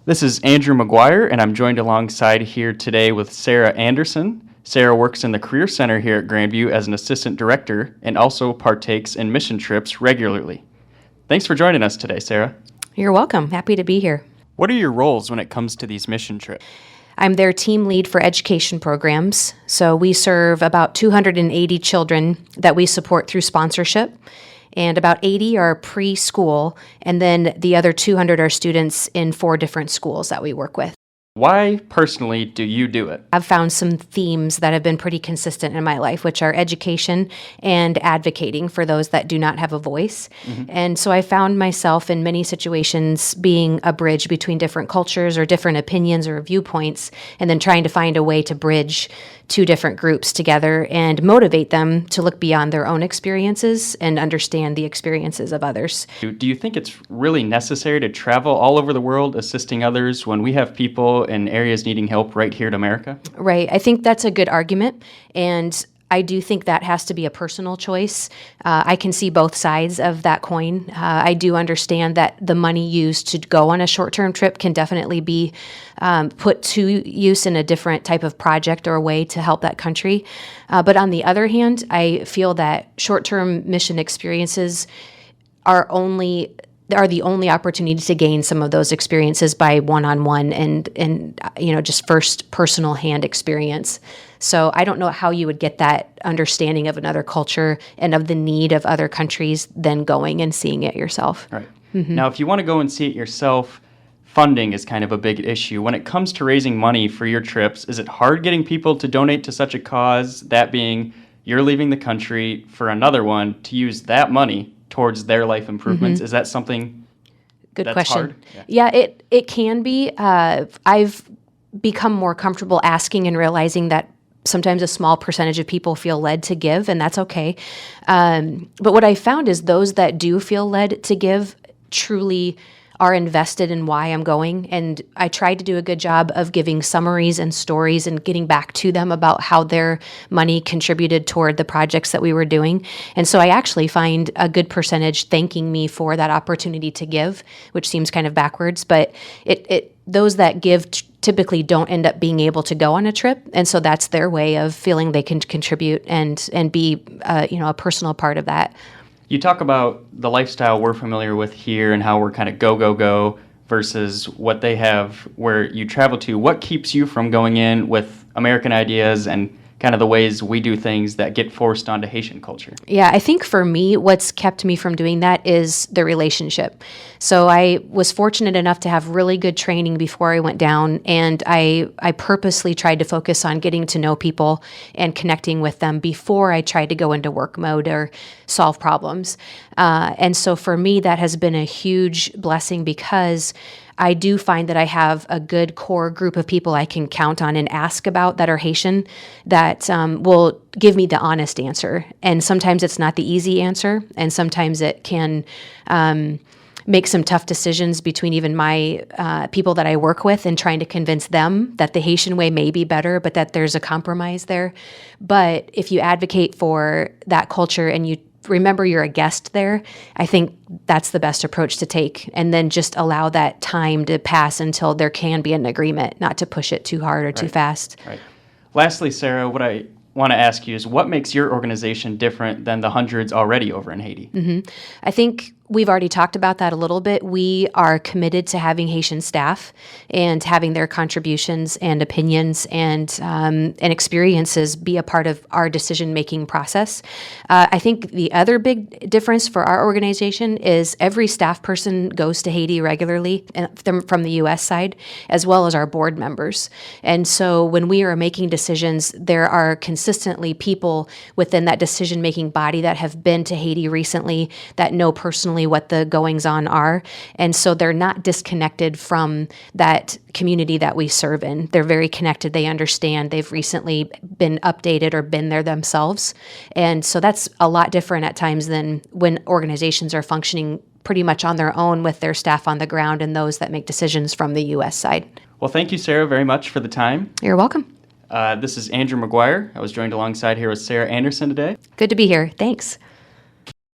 This is Andrew McGuire, and I'm joined alongside here today with Sara Anderson. Sara works in the Career Center here at Grandview as an assistant director and also partakes in mission trips regularly. Thanks for joining us today, Sara. You're welcome. Happy to be here. What are your roles when it comes to these mission trips? I'm their team lead for education programs. So we serve about 280 children that we support through sponsorship. And about 80 are preschool, and then the other 200 are students in 4 different schools that we work with. Why, personally, do you do it? I've found some themes that have been pretty consistent in my life, which are education and advocating for those that do not have a voice. And so I found myself in many situations being a bridge between different cultures or different opinions or viewpoints, and then trying to find a way to bridge 2 different groups together and motivate them to look beyond their own experiences and understand the experiences of others. Do you think it's really necessary to travel all over the world assisting others when we have people in areas needing help right here in America? Right. I think that's a good argument, and I do think that has to be a personal choice. I can see both sides of that coin. I do understand that the money used to go on a short-term trip can definitely be put to use in a different type of project or a way to help that country. But on the other hand, I feel that short-term mission experiences are the only opportunity to gain some of those experiences by one-on-one and just first personal hand experience. So I don't know how you would get that understanding of another culture and of the need of other countries than going and seeing it yourself. Right. Now, if you want to go and see it yourself, funding is kind of a big issue. When it comes to raising money for your trips, is it hard getting people to donate to such a cause, that being you're leaving the country for another one to use that money towards their life improvements? Is that something Good that's question. hard? Yeah, it can be. I've become more comfortable asking and realizing that sometimes a small percentage of people feel led to give, and that's okay. But what I found is those that do feel led to give truly are invested in why I'm going. And I tried to do a good job of giving summaries and stories and getting back to them about how their money contributed toward the projects that we were doing. And so I actually find a good percentage thanking me for that opportunity to give, which seems kind of backwards, but those that give typically don't end up being able to go on a trip. And so that's their way of feeling they can contribute and be a personal part of that. You talk about the lifestyle we're familiar with here and how we're kind of go versus what they have where you travel to. What keeps you from going in with American ideas and kind of the ways we do things that get forced onto Haitian culture? Yeah, I think for me, what's kept me from doing that is the relationship. So I was fortunate enough to have really good training before I went down, and I purposely tried to focus on getting to know people and connecting with them before I tried to go into work mode or solve problems. And so for me, that has been a huge blessing because I do find that I have a good core group of people I can count on and ask about that are Haitian that will give me the honest answer. And sometimes it's not the easy answer, and sometimes it can make some tough decisions between even my people that I work with and trying to convince them that the Haitian way may be better, but that there's a compromise there. But if you advocate for that culture and you remember you're a guest there, I think that's the best approach to take, and then just allow that time to pass until there can be an agreement, not to push it too hard or too fast. Right. Lastly, Sara, what I want to ask you is what makes your organization different than the hundreds already over in Haiti? I think we've already talked about that a little bit. We are committed to having Haitian staff and having their contributions and opinions and experiences be a part of our decision-making process. I think the other big difference for our organization is every staff person goes to Haiti regularly from the U.S. side, as well as our board members. And so when we are making decisions, there are consistently people within that decision-making body that have been to Haiti recently that know personally what the goings-on are. And so they're not disconnected from that community that we serve in. They're very connected. They understand. They've recently been updated or been there themselves. And so that's a lot different at times than when organizations are functioning pretty much on their own with their staff on the ground and those that make decisions from the U.S. side. Well, thank you, Sara, very much for the time. You're welcome. This is Andrew McGuire. I was joined alongside here with Sara Anderson today. Good to be here. Thanks.